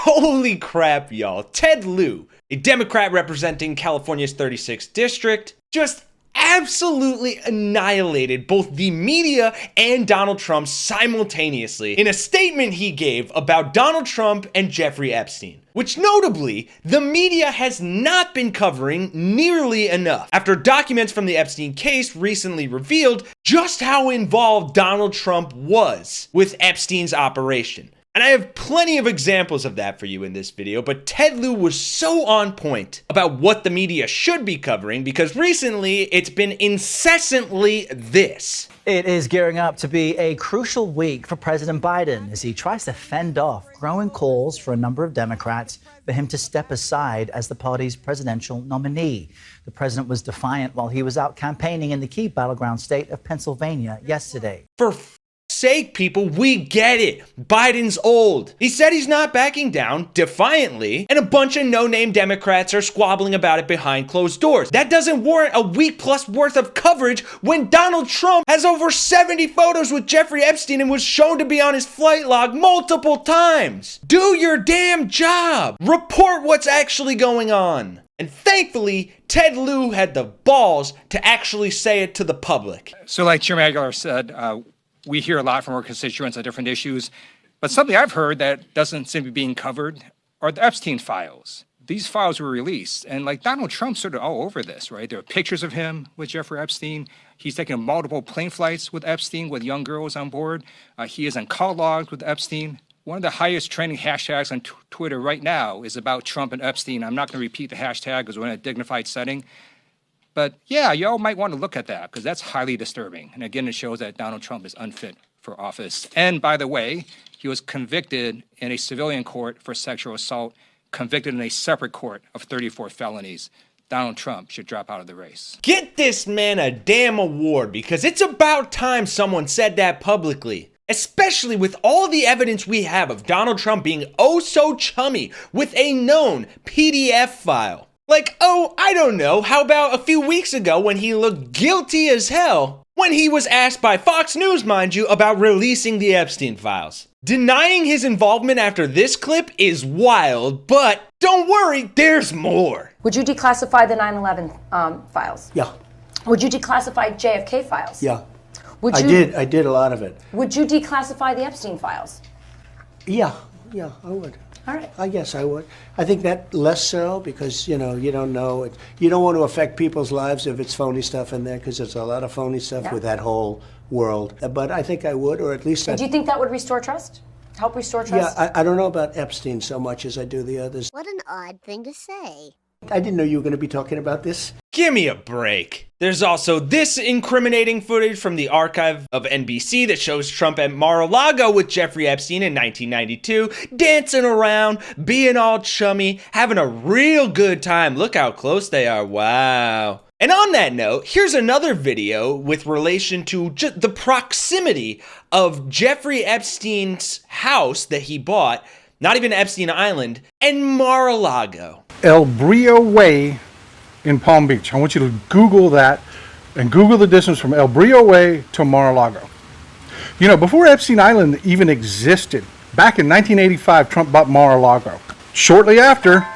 Holy crap, y'all. Ted Lieu, a Democrat representing California's 36th district, just absolutely annihilated both the media and Donald Trump simultaneously in a statement he gave about Donald Trump and Jeffrey Epstein, which notably the media has not been covering nearly enough, after documents from the Epstein case recently revealed just how involved Donald Trump was with Epstein's operation. And I have plenty of examples of that for you in this video, but Ted Lieu was so on point about what the media should be covering because recently it's been incessantly this. It is gearing up to be a crucial week for President Biden as he tries to fend off growing calls for a number of Democrats for him to step aside as the party's presidential nominee. The president was defiant while he was out campaigning in the key battleground state of Pennsylvania yesterday. For sake, people, we get it. Biden's old. He said he's not backing down, defiantly, and a bunch of no-name Democrats are squabbling about it behind closed doors. That doesn't warrant a week plus worth of coverage when Donald Trump has over 70 photos with Jeffrey Epstein and was shown to be on his flight log multiple times. Do your damn job. Report what's actually going on. And thankfully, Ted Lieu had the balls to actually say it to the public. So like Chairman Aguilar said, we hear a lot from our constituents on different issues, but something I've heard that doesn't seem to be being covered are the Epstein files. These files were released, and like Donald Trump's sort of all over this, right? There are pictures of him with Jeffrey Epstein. He's taken multiple plane flights with Epstein with young girls on board. He is on call logs with Epstein. One of the highest trending hashtags on Twitter right now is about Trump and Epstein. I'm not going to repeat the hashtag because we're in a dignified setting. But yeah, y'all might want to look at that because that's highly disturbing. And again, it shows that Donald Trump is unfit for office. And by the way, he was convicted in a civilian court for sexual assault, convicted in a separate court of 34 felonies. Donald Trump should drop out of the race. Get this man a damn award because it's about time someone said that publicly. Especially with all the evidence we have of Donald Trump being oh so chummy with a known PDF file. Like, oh, I don't know, how about a few weeks ago when he looked guilty as hell when he was asked by Fox News, mind you, about releasing the Epstein files. Denying his involvement after this clip is wild, but don't worry, there's more. Would you declassify the 9/11 files? Yeah. Would you declassify JFK files? Yeah. Would I you, did a lot of it. Would you declassify the Epstein files? Yeah, I would. All right. I guess I would. I think that less so because, you know, you don't know. You don't want to affect people's lives if it's phony stuff in there because there's a lot of phony stuff with that whole world. But I think I would, or at least Do you think that would restore trust? Help restore trust? Yeah, I don't know about Epstein so much as I do the others. What an odd thing to say. I didn't know you were going to be talking about this. Give me a break. There's also this incriminating footage from the archive of NBC that shows Trump at Mar-a-Lago with Jeffrey Epstein in 1992, dancing around, being all chummy, having a real good time. Look how close they are. Wow. And on that note, here's another video with relation to the proximity of Jeffrey Epstein's house that he bought, not even Epstein Island, and Mar-a-Lago. El Brillo Way in Palm Beach. I want you to Google that and Google the distance from El Brillo Way to Mar-a-Lago. You know, before Epstein Island even existed, back in 1985, Trump bought Mar-a-Lago. Shortly after,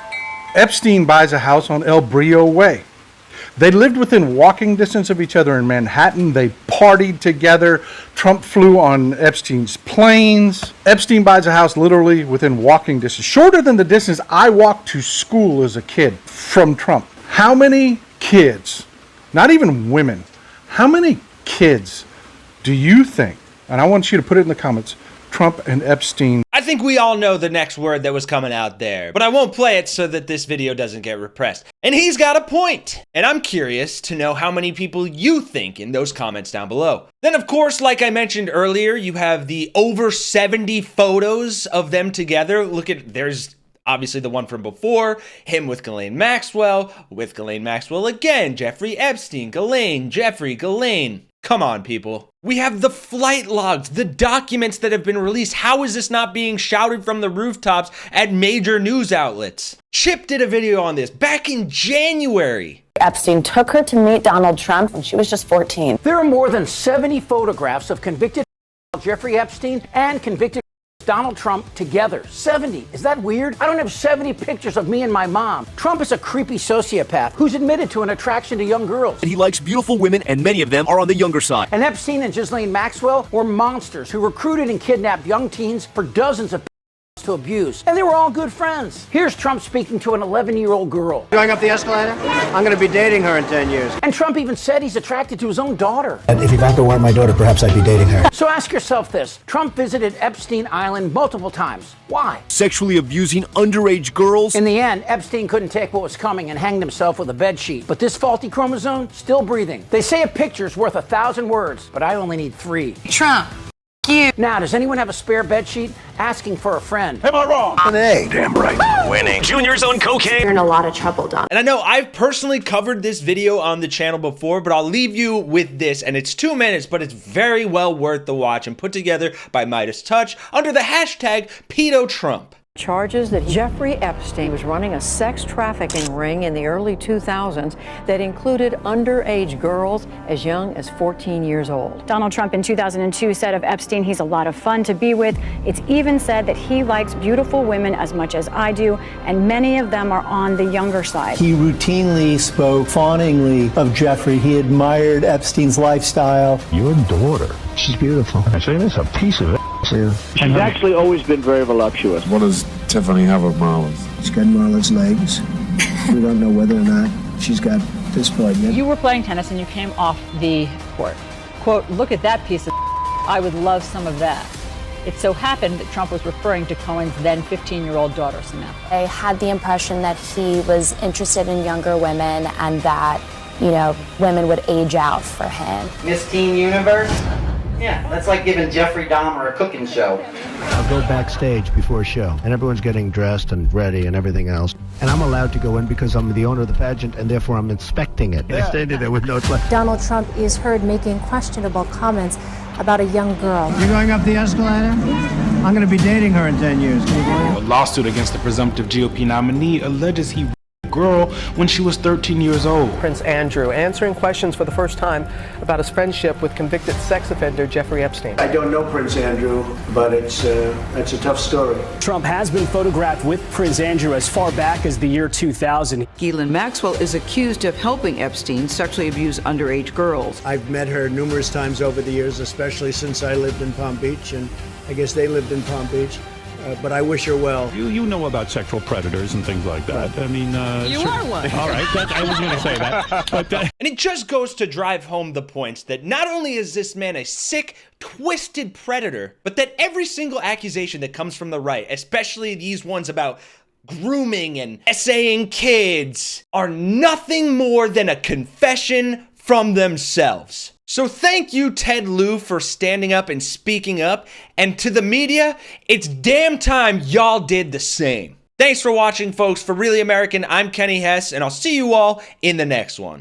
Epstein buys a house on El Brillo Way. They lived within walking distance of each other in Manhattan. They partied together. Trump flew on Epstein's planes. Epstein buys a house literally within walking distance, shorter than the distance I walked to school as a kid from Trump. How many kids, not even women, how many kids do you think, and I want you to put it in the comments, Trump and Epstein? I think we all know the next word that was coming out there, but I won't play it so that this video doesn't get repressed. And he's got a point. And I'm curious to know how many people you think in those comments down below. Then of course, like I mentioned earlier, you have the over 70 photos of them together. Look at, there's obviously the one from before, him with Ghislaine Maxwell again, Jeffrey Epstein, Ghislaine, Jeffrey, Ghislaine. Come on, people. We have the flight logs, the documents that have been released. How is this not being shouted from the rooftops at major news outlets? Chip did a video on this back in January. Epstein took her to meet Donald Trump when she was just 14. There are more than 70 photographs of convicted Jeffrey Epstein and convicted Donald Trump together. 70. Is that weird? I don't have 70 pictures of me and my mom. Trump is a creepy sociopath who's admitted to an attraction to young girls. He likes beautiful women, and many of them are on the younger side. And Epstein and Ghislaine Maxwell were monsters who recruited and kidnapped young teens for dozens of to abuse. And they were all good friends. Here's Trump speaking to an 11-year-old girl. Going up the escalator? I'm going to be dating her in 10 years. And Trump even said he's attracted to his own daughter. And if Ivanka weren't my daughter, perhaps I'd be dating her. So ask yourself this. Trump visited Epstein Island multiple times. Why? Sexually abusing underage girls. In the end, Epstein couldn't take what was coming and hanged himself with a bedsheet. But this faulty chromosome, still breathing. They say a picture's worth 1,000 words, but I only need 3. Trump. You. Now, does anyone have a spare bedsheet? Asking for a friend. Am I wrong? An A. Damn right. Winning. Junior's on cocaine. You're in a lot of trouble, Don. And I know I've personally covered this video on the channel before, but I'll leave you with this, and it's 2 minutes, but it's very well worth the watch and put together by Midas Touch under the hashtag #PedoTrump. Charges that Jeffrey Epstein was running a sex trafficking ring in the early 2000s that included underage girls as young as 14 years old. Donald Trump in 2002 said of Epstein, he's a lot of fun to be with. It's even said that he likes beautiful women as much as I do, and many of them are on the younger side. He routinely spoke fawningly of Jeffrey. He admired Epstein's lifestyle. Your daughter, she's beautiful. I say this, a piece of it. She's actually always been very voluptuous. What does Tiffany have of Marla's? She's got Marla's legs. We don't know whether or not she's got this part yet. You were playing tennis and you came off the court. Quote, look at that piece of I would love some of that. It so happened that Trump was referring to Cohen's then 15-year-old daughter, Samantha. I had the impression that he was interested in younger women and that, you know, women would age out for him. Miss Teen Universe? Yeah, that's like giving Jeffrey Dahmer a cooking show. I'll go backstage before a show, and everyone's getting dressed and ready and everything else. And I'm allowed to go in because I'm the owner of the pageant, and therefore I'm inspecting it. I standing there with no clue. Donald Trump is heard making questionable comments about a young girl. You going up the escalator? I'm going to be dating her in 10 years. A lawsuit against the presumptive GOP nominee alleges he girl when she was 13 years old. Prince Andrew answering questions for the first time about his friendship with convicted sex offender Jeffrey Epstein. I don't know Prince Andrew, but it's a tough story. Trump has been photographed with Prince Andrew as far back as the year 2000. Ghislaine Maxwell is accused of helping Epstein sexually abuse underage girls. I've met her numerous times over the years, especially since I lived in Palm Beach, and I guess they lived in Palm Beach. But I wish her well. You know about sexual predators and things like that. I mean, you are one. All right, I was going to say that. But, And it just goes to drive home the points that not only is this man a sick, twisted predator, but that every single accusation that comes from the right, especially these ones about grooming and essaying kids, are nothing more than a confession from themselves. So thank you, Ted Lieu, for standing up and speaking up. And to the media, it's damn time y'all did the same. Thanks for watching, folks. For Really American, I'm Kenny Hesse, and I'll see you all in the next one.